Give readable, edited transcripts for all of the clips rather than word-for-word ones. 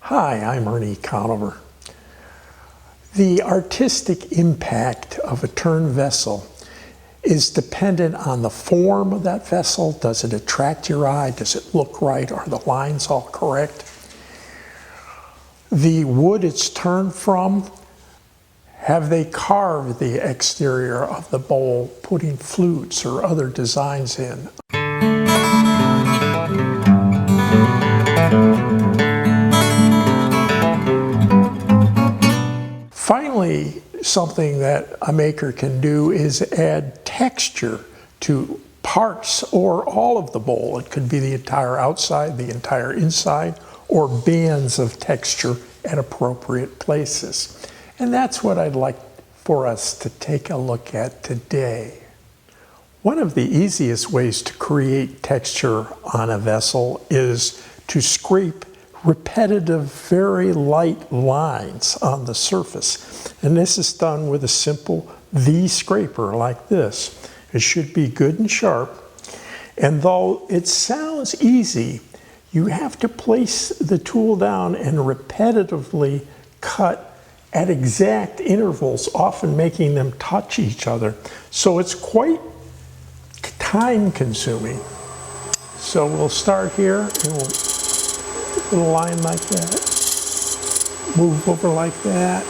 Hi, I'm Ernie Conover. The artistic impact of a turned vessel is dependent on the form of that vessel. Does it attract your eye? Does it look right? Are the lines all correct? The wood it's turned from, have they carved the exterior of the bowl, putting flutes or other designs in? Finally, something that a maker can do is add texture to parts or all of the bowl. It could be the entire outside, the entire inside, or bands of texture at appropriate places. And that's what I'd like for us to take a look at today. One of the easiest ways to create texture on a vessel is to scrape repetitive, very light lines on the surface. And this is done with a simple V-scraper like this. It should be good and sharp. And though it sounds easy, you have to place the tool down and repetitively cut at exact intervals, often making them touch each other. So it's quite time-consuming. So we'll start here and we'll put a line like that, move over like that.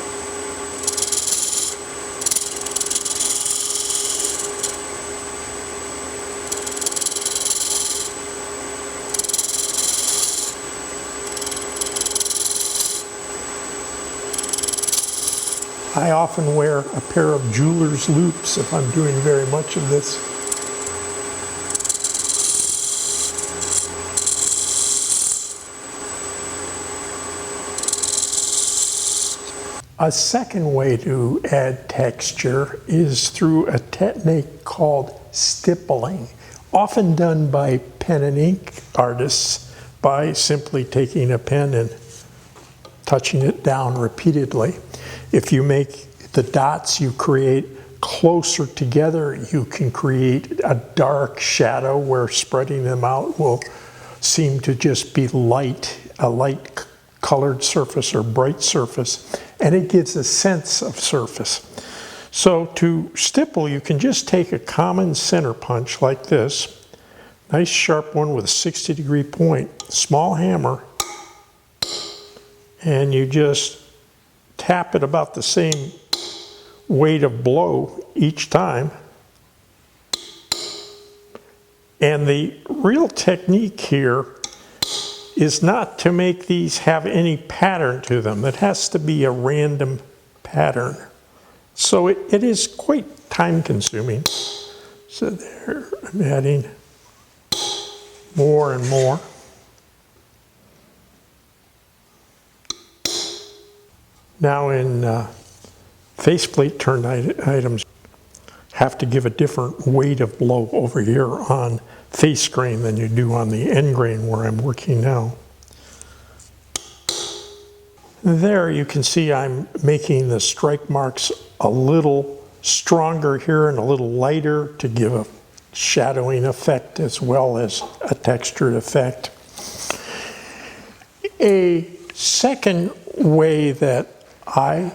I often wear a pair of jeweler's loops if I'm doing very much of this. A second way to add texture is through a technique called stippling, often done by pen and ink artists by simply taking a pen and touching it down repeatedly. If you make the dots you create closer together, you can create a dark shadow where spreading them out will seem to just be light, a light colored surface or bright surface, and it gives a sense of surface. So to stipple, you can just take a common center punch like this, nice sharp one with a 60-degree point, small hammer, and you just tap it about the same weight of blow each time. And the real technique here is not to make these have any pattern to them. It has to be a random pattern. So it is quite time consuming. So there, I'm adding more and more. Now in faceplate turned items, have to give a different weight of blow over here on face grain than you do on the end grain where I'm working now. There you can see I'm making the strike marks a little stronger here and a little lighter to give a shadowing effect as well as a textured effect. A second way that I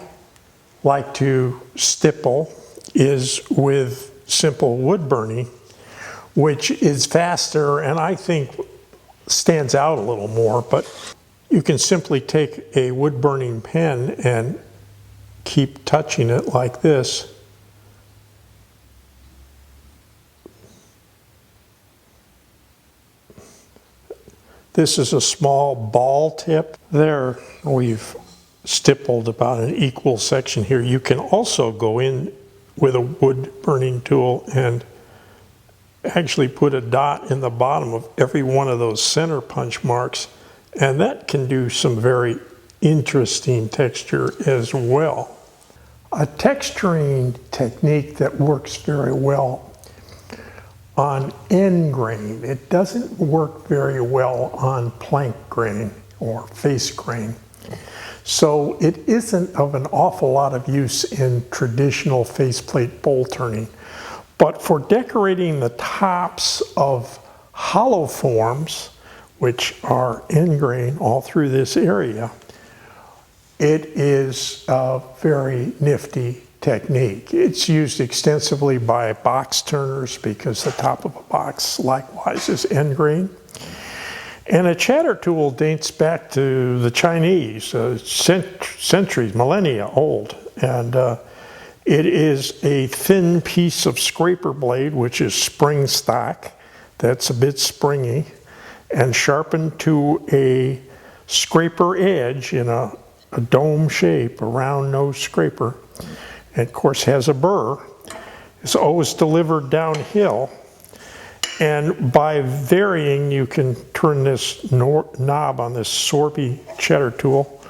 like to stipple is with simple wood burning, which is faster and I think stands out a little more, but you can simply take a wood burning pen and keep touching it like this. This is a small ball tip. There we've stippled about an equal section here. You can also go in with a wood burning tool and actually put a dot in the bottom of every one of those center punch marks, and that can do some very interesting texture as well. A texturing technique that works very well on end grain. It doesn't work very well on plank grain or face grain. So it isn't of an awful lot of use in traditional faceplate bowl turning. But for decorating the tops of hollow forms, which are end grain all through this area, It is a very nifty technique. It's used extensively by box turners because the top of a box likewise is end grain. And a chatter tool dates back to the Chinese, centuries, millennia old. And it is a thin piece of scraper blade, which is spring stock, that's a bit springy, and sharpened to a scraper edge in a dome shape, a round nose scraper. And of course has a burr. It's always delivered downhill. And by varying, you can turn this knob on this Sorby cheddar tool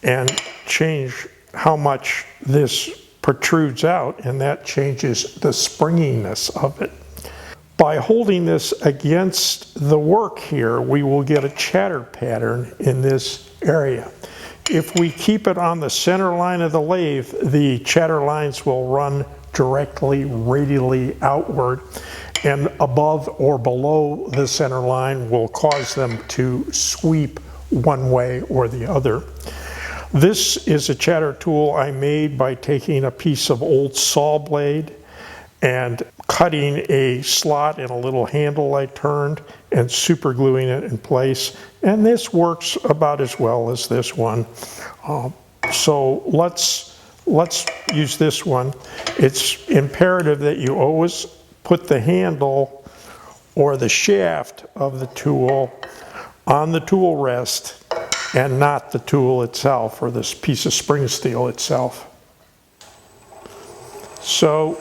and change how much this protrudes out, and that changes the springiness of it. By holding this against the work here, we will get a chatter pattern in this area. If we keep it on the center line of the lathe, the chatter lines will run directly radially outward, and above or below the center line will cause them to sweep one way or the other. This is a chatter tool I made by taking a piece of old saw blade and cutting a slot in a little handle I turned and super gluing it in place. And this works about as well as this one. So let's use this one. It's imperative that you always put the handle or the shaft of the tool on the tool rest and not the tool itself or this piece of spring steel itself. So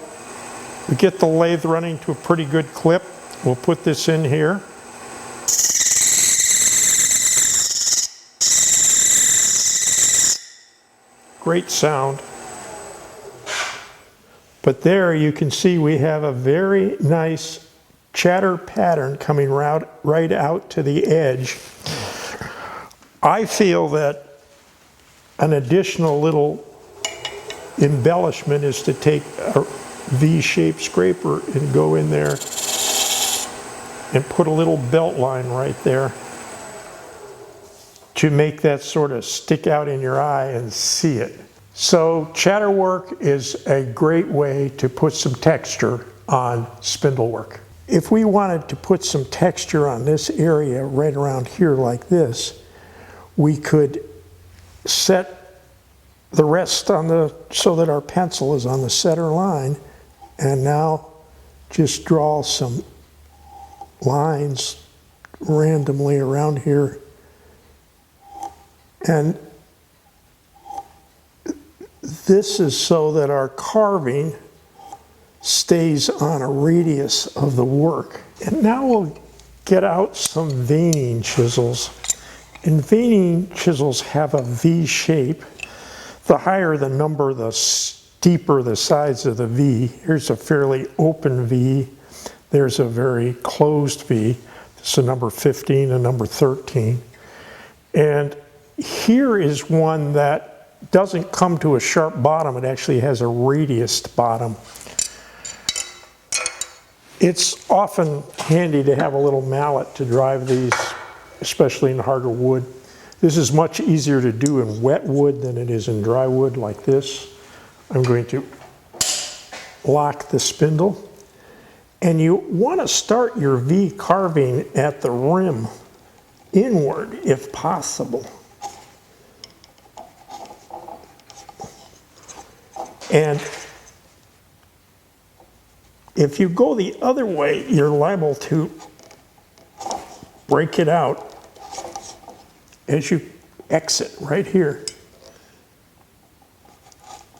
we get the lathe running to a pretty good clip. We'll put this in here. Great sound. But there you can see we have a very nice chatter pattern coming right out to the edge. I feel that an additional little embellishment is to take a V-shaped scraper and go in there and put a little belt line right there to make that sort of stick out in your eye and see it. So chatter work is a great way to put some texture on spindle work. If we wanted to put some texture on this area right around here like this, we could set the rest on so that our pencil is on the center line, and now just draw some lines randomly around here. And this is so that our carving stays on a radius of the work. And now we'll get out some veining chisels. And veining chisels have a V shape. The higher the number, the steeper the sides of the V. Here's a fairly open V. There's a very closed V. This is a number 15 and number 13. And here is one that doesn't come to a sharp bottom. It actually has a radiused bottom. It's often handy to have a little mallet to drive these, especially in harder wood. This is much easier to do in wet wood than it is in dry wood like this. I'm going to lock the spindle. And you want to start your V carving at the rim inward if possible. And if you go the other way, you're liable to break it out as you exit right here.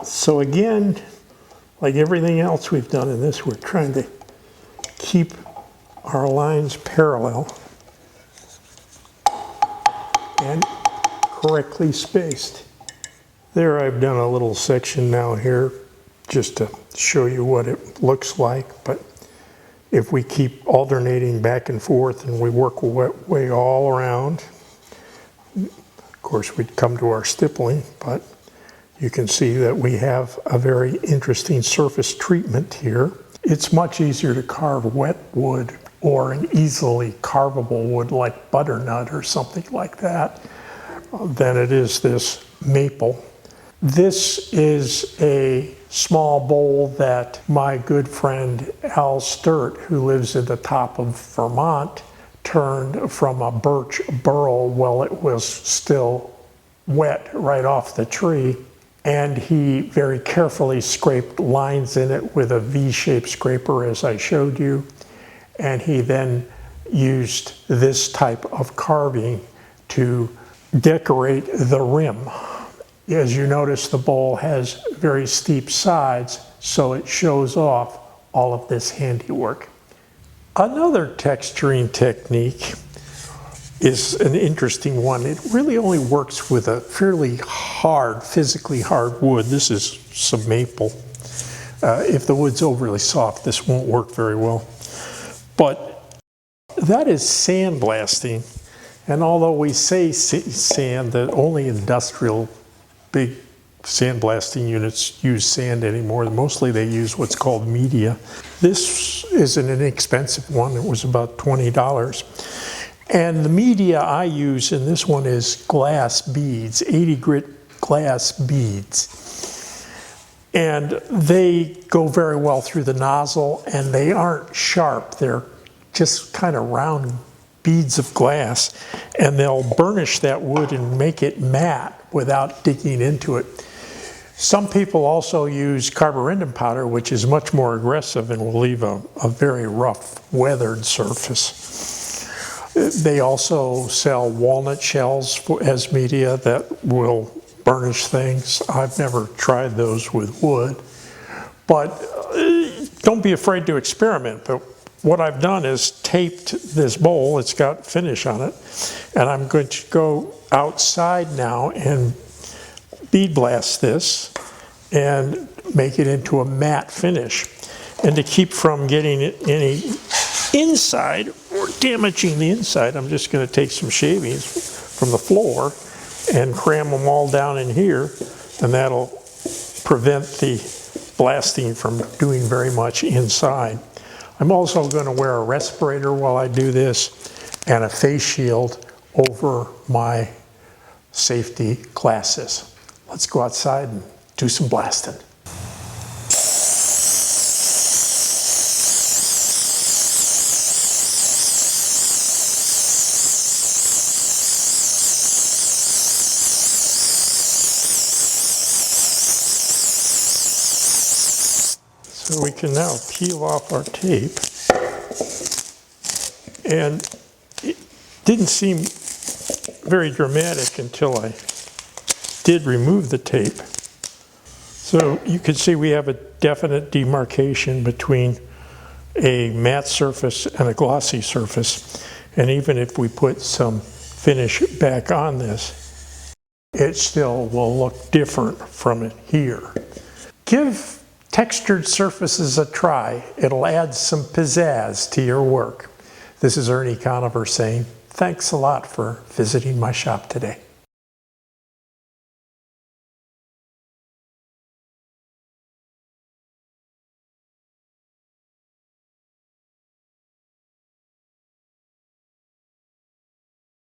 So again, like everything else we've done in this, we're trying to keep our lines parallel and correctly spaced. There I've done a little section now here just to show you what it looks like, but if we keep alternating back and forth and we work our way all around, of course we'd come to our stippling, but you can see that we have a very interesting surface treatment here. It's much easier to carve wet wood or an easily carvable wood like butternut or something like that than it is this maple. This is a small bowl that my good friend Al Sturt, who lives at the top of Vermont, turned from a birch burl while it was still wet right off the tree. And he very carefully scraped lines in it with a V-shaped scraper, as I showed you. And he then used this type of carving to decorate the rim. As you notice, the bowl has very steep sides, so it shows off all of this handiwork. Another texturing technique is an interesting one. It really only works with a fairly hard, physically hard wood. This is some maple. If the wood's overly soft, this won't work very well. But that is sandblasting. And although we say sand, that only industrial big sandblasting units use sand anymore. Mostly they use what's called media. This is an inexpensive one. It was about $20. And the media I use in this one is glass beads, 80 grit glass beads. And they go very well through the nozzle, and they aren't sharp. They're just kind of round beads of glass, and they'll burnish that wood and make it matte without digging into it. Some people also use carborundum powder, which is much more aggressive and will leave a very rough, weathered surface. They also sell walnut shells as media that will burnish things. I've never tried those with wood, but don't be afraid to experiment. But what I've done is taped this bowl, it's got finish on it, and I'm going to go outside now and bead blast this and make it into a matte finish. And to keep from getting any inside or damaging the inside, I'm just going to take some shavings from the floor and cram them all down in here, and that'll prevent the blasting from doing very much inside. I'm also going to wear a respirator while I do this and a face shield over my safety glasses. Let's go outside and do some blasting. So we can now peel off our tape, and it didn't seem very dramatic until I did remove the tape. So you can see we have a definite demarcation between a matte surface and a glossy surface, and even if we put some finish back on this, it still will look different from it here. Give textured surfaces a try. It'll add some pizzazz to your work. This is Ernie Conover saying, thanks a lot for visiting my shop today.